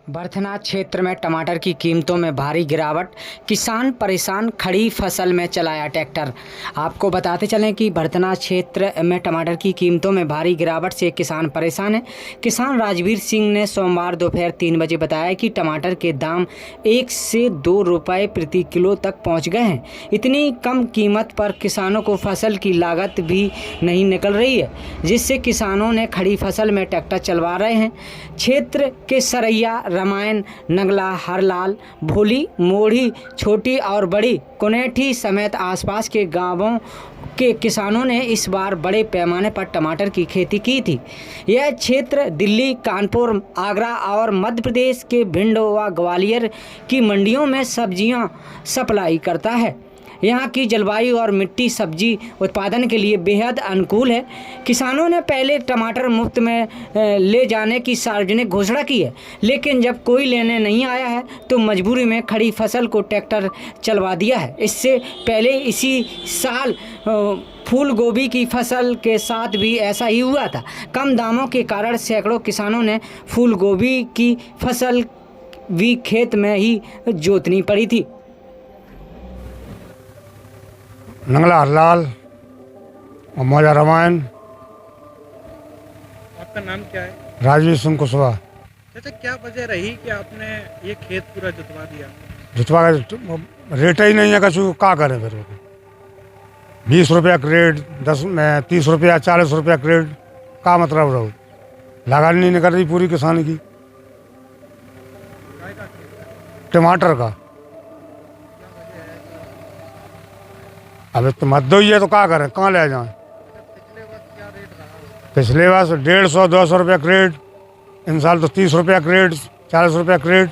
बर्थनाथ क्षेत्र में टमाटर की कीमतों में भारी गिरावट, किसान परेशान, खड़ी फसल में चलाया ट्रैक्टर। आपको बताते चलें कि बर्थनाथ क्षेत्र में टमाटर की कीमतों में भारी गिरावट से किसान परेशान है। किसान राजवीर सिंह ने सोमवार दोपहर 3 बजे बताया कि टमाटर के दाम 1 से 2 रुपये प्रति किलो तक पहुंच गए हैं। इतनी कम कीमत पर किसानों को फसल की लागत भी नहीं निकल रही है, जिससे किसानों ने खड़ी फसल में ट्रैक्टर चलवा रहे हैं। क्षेत्र के सरैया, रामायण, नगला, हरलाल, भोली, मोढ़ी, छोटी और बड़ी कुनेठी समेत आसपास के गांवों के किसानों ने इस बार बड़े पैमाने पर टमाटर की खेती की थी। यह क्षेत्र दिल्ली, कानपुर, आगरा और मध्य प्रदेश के भिंड व ग्वालियर की मंडियों में सब्जियां सप्लाई करता है। यहाँ की जलवायु और मिट्टी सब्जी उत्पादन के लिए बेहद अनुकूल है। किसानों ने पहले टमाटर मुफ्त में ले जाने की सार्वजनिक घोषणा की है, लेकिन जब कोई लेने नहीं आया है तो मजबूरी में खड़ी फसल को ट्रैक्टर चलवा दिया है। इससे पहले इसी साल फूल गोभी की फसल के साथ भी ऐसा ही हुआ था। कम दामों के कारण सैकड़ों किसानों ने फूल गोभी की फसल भी खेत में ही जोतनी पड़ी थी। नंगला हरलाल और मौजा रामायण। आपका नाम क्या है? राजवीर सिंह कुशवाहा। अच्छा, क्या वजह रही कि आपने ये खेत पूरा जुतवा दिया? जुतवा का रेट ही नहीं है, कछु का करें फिर 20 रुपया क्रेड, 10 में 30 रुपया, 40 रुपया क्रेड, का मतलब रहो, लागत नहीं निकल रही पूरी किसान की। टमाटर का अब तो मत दो ही है तो क्या करें, कहाँ ले जाएं? पिछले वर्ष 150-200 रुपया क्रेड, इन साल तो 30 रुपया क्रेड, 40 रुपया क्रेड।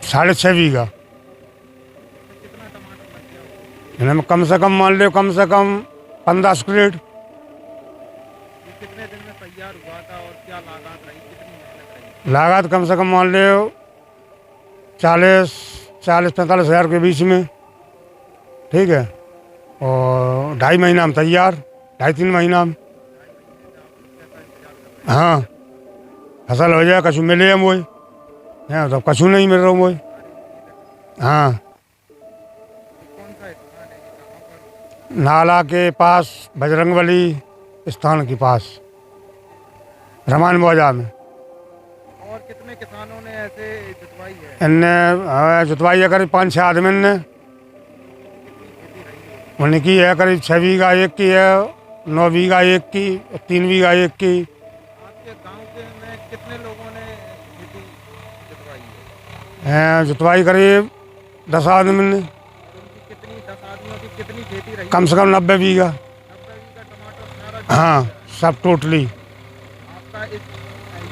6.5 बीघा। इन्हें कम से कम मान लो, कम से कम 15 क्रेड। कितने दिन में तैयार हुआ था और क्या लागत रही, कितनी मेहनत रही? लागत कम से कम मान लो 40-45 हज़ार के बीच में, ठीक है। और 2.5 महीना में तैयार, 2.5-3 महीना में। हाँ, फसल हो जाए, कछु मिले हम वही है, तो कछु नहीं मिल रहा वही। हाँ, नाला के पास, बजरंगबली स्थान के पास, रामायण मौजा में। और कितने किसानों ने ऐसे जुतवाई है? इनने जुतवाई है करीब 5-6 आदमी ने। उनकी है करीब 6 बीघा एक की है, 9 बीघा एक की, 3 बीघा एक की। आपके गांव के में कितने लोगों ने खेती जुतवाई है? जुतवाई करीब 10 आदमी ने। उनकी कितनी, 10 आदमियों की कितनी खेती रही? कम से कम 90 बीघा। 90 बीघा टमाटर सारा? हाँ, सब टोटली। आपका ये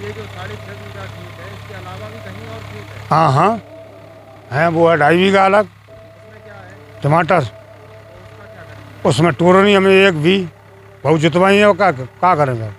जो 6.5 बीघा खेत है, इसके अलावा भी कहीं और खेत है? हाँ हाँ है, वो है 2.5 बीघा अलग उसमें क्या है? टमाटर। उसका क्या करेंगे? उसमें टोर नहीं हमें एक भी, बहुत जुतवाई है, वो क्या करें सर।